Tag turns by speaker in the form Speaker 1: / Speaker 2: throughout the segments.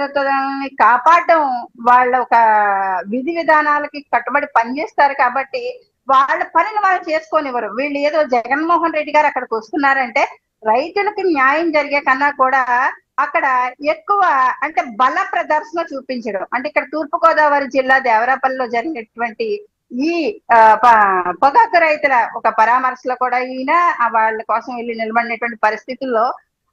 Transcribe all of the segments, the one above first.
Speaker 1: భద్రతని కాపాడడం వాళ్ళ ఒక విధి విధానాలకి కట్టుబడి పనిచేస్తారు కాబట్టి వాళ్ళ పనిని వాళ్ళు చేసుకోనివ్వరు. వీళ్ళు ఏదో జగన్మోహన్ రెడ్డి గారు అక్కడికి వస్తున్నారంటే రైతులకు న్యాయం జరిగే కన్నా కూడా అక్కడ ఎక్కువ అంటే బల ప్రదర్శన చూపించడం. అంటే ఇక్కడ తూర్పుగోదావరి జిల్లా దేవరాపల్లిలో జరిగినటువంటి ఈ పొగాకు రైతుల ఒక పరామర్శలో కూడా ఈయన వాళ్ళ కోసం వెళ్ళి నిలబడినటువంటి పరిస్థితుల్లో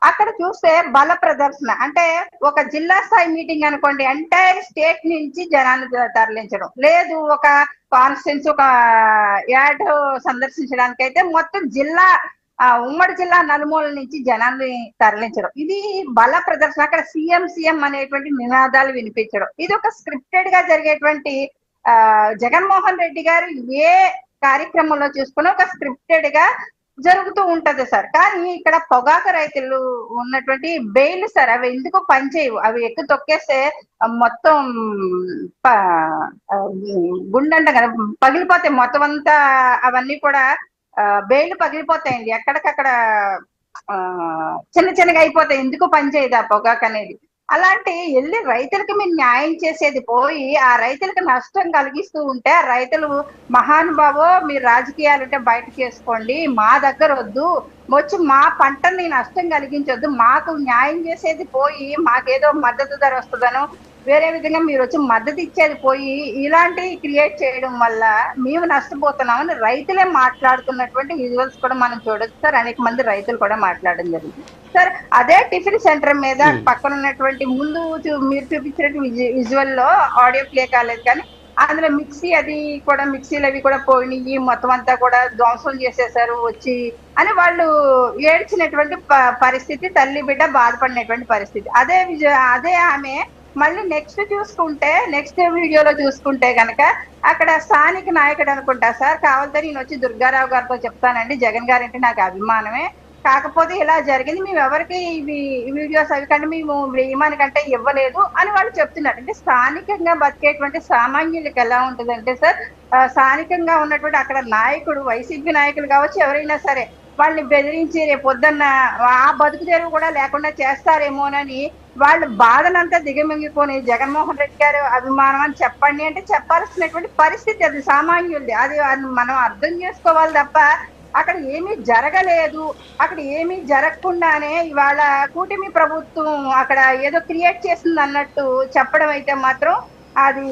Speaker 1: అక్కడ చూస్తే బల ప్రదర్శన అంటే ఒక జిల్లా స్థాయి మీటింగ్ అనుకోండి, ఎంటైర్ స్టేట్ నుంచి జనాన్ని తరలించడం లేదు, ఒక కాన్స్టిట్యున్సీ ఒక యాడ్ సందర్శించడానికి అయితే మొత్తం జిల్లా ఉమ్మడి జిల్లా నలుమూల నుంచి జనాన్ని తరలించడం. ఇది బల ప్రదర్శన. అక్కడ సీఎం సీఎం అనేటువంటి నినాదాలు వినిపించడం. ఇది ఒక స్క్రిప్టెడ్ గా జరిగేటువంటి జగన్మోహన్ రెడ్డి గారు ఏ కార్యక్రమంలో చూసుకున్నా ఒక స్క్రిప్టెడ్ గా జరుగుతూ ఉంటది సార్. కానీ ఇక్కడ పొగాకు రైతులు ఉన్నటువంటి బెయిల్ సార్ అవి ఎందుకు పనిచేయవు. అవి ఎక్కువ తొక్కేస్తే మొత్తం గుండంట కదా పగిలిపోతాయి మొత్తం అంతా. అవన్నీ కూడా బెయిల్ పగిలిపోతాయండి, ఎక్కడికక్కడ చిన్న చిన్నగా అయిపోతాయి. ఎందుకు పనిచేయదు ఆ పొగాకు అనేది. అలాంటి వెళ్ళి రైతులకి మీరు న్యాయం చేసేది పోయి ఆ రైతులకు నష్టం కలిగిస్తూ ఉంటే ఆ రైతులు మహానుభావో మీరు రాజకీయాలు ఉంటే బయట చేసుకోండి, మా దగ్గర వద్దు, వచ్చి మా పంటని నష్టం కలిగించొద్దు, మాకు న్యాయం చేసేది పోయి మాకేదో మద్దతు ధర వస్తుందనో వేరే విధంగా మీరు వచ్చి మద్దతు ఇచ్చేది పోయి ఇలాంటివి క్రియేట్ చేయడం వల్ల మేము నష్టపోతున్నామని రైతులే మాట్లాడుతున్నటువంటి విజువల్స్ కూడా మనం చూడొచ్చు సార్. అనేక మంది రైతులు కూడా మాట్లాడడం జరిగింది సార్. అదే టిఫిన్ సెంటర్ మీద పక్కన ఉన్నటువంటి ముందు మీరు చూపించినట్టు విజువల్ లో ఆడియో ప్లే కాలేదు కానీ అందులో మిక్సీ అది కూడా మిక్సీలు అవి కూడా పోయినాయి, మొత్తం అంతా కూడా ధ్వంసం చేసేసారు వచ్చి అని వాళ్ళు ఏడ్చినటువంటి పరిస్థితి, తల్లి బిడ్డ బాధపడినటువంటి పరిస్థితి. అదే ఆమె మళ్ళీ నెక్స్ట్ వీడియోలో చూసుకుంటే కనుక అక్కడ స్థానిక నాయకుడు అనుకుంటా సార్, కావాలంటే నేను వచ్చి దుర్గారావు గారితో చెప్తానండి, జగన్ గారంటే నాకు అభిమానమే, కాకపోతే ఇలా జరిగింది, మేము ఎవరికి ఇవి వీడియోస్ అవి కంటే మేము వేయమానికంటే ఇవ్వలేదు అని వాళ్ళు చెప్తున్నారు. అంటే స్థానికంగా బతికేటువంటి సామాన్యులకు ఎలా ఉంటుందంటే సార్, స్థానికంగా ఉన్నటువంటి అక్కడ నాయకుడు వైసీపీ నాయకులు కావచ్చు ఎవరైనా సరే వాళ్ళని బెదిరించి రేపు పొద్దున్న ఆ బతుకు తెరువు కూడా లేకుండా చేస్తారేమోనని వాళ్ళు బాధనంతా దిగమింగిపోని జగన్మోహన్ రెడ్డి గారు అభిమానం అని చెప్పండి అంటే చెప్పాల్సినటువంటి పరిస్థితి అది సామాన్యులది. అది మనం అర్థం చేసుకోవాలి తప్ప అక్కడ ఏమీ జరగలేదు. అక్కడ ఏమీ జరగకుండానే ఇవాళ కూటమి ప్రభుత్వం అక్కడ ఏదో క్రియేట్ చేసింది అన్నట్టు చెప్పడం అయితే మాత్రం అది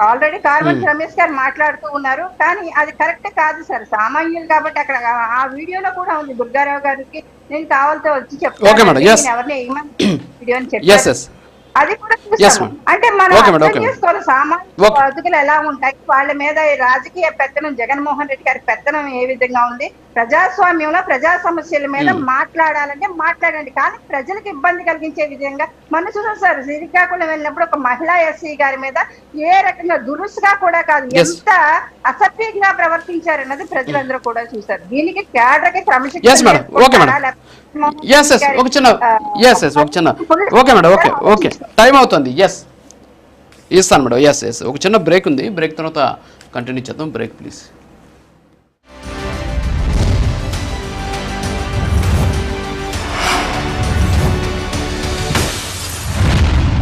Speaker 1: ఆల్రెడీ కార్వన్ రమేష్ గారు మాట్లాడుతూ ఉన్నారు కానీ అది కరెక్ట్ కాదు సార్. సామాన్యులు కాబట్టి అక్కడ ఆ వీడియోలో కూడా ఉంది, దుర్గారావు గారికి నేను కావాలతో వచ్చి చెప్తాను ఎవరిని వీడియో అని చెప్పారు. అది కూడా చూసాము. అంటే మనం అర్థం చేసుకోవాలి సామాన్య బతుకులు ఎలా ఉంటాయి, వాళ్ళ మీద రాజకీయ పెత్తనం జగన్మోహన్ రెడ్డి గారి పెత్తనం ఏ విధంగా ఉంది. ప్రజాస్వామ్యంలో ప్రజా సమస్యల మీద మాట్లాడాలంటే మాట్లాడండి, కానీ ప్రజలకు ఇబ్బంది కలిగించే విధంగా మనం చూసాం సార్. శ్రీకాకుళం వెళ్ళినప్పుడు ఒక మహిళా ఎస్సీ గారి మీద ఏ రకంగా దురుసుగా కూడా కాదు ఎంత అసభ్యంగా ప్రవర్తించారన్నది ప్రజలందరూ కూడా చూసారు. దీనికి కేడర్కి క్రమశిక్షణ
Speaker 2: టైం అవుతుంది. ఇస్తాను మేడం. ఒక చిన్న బ్రేక్ ఉంది, బ్రేక్ తర్వాత కంటిన్యూ చేద్దాం. Break please.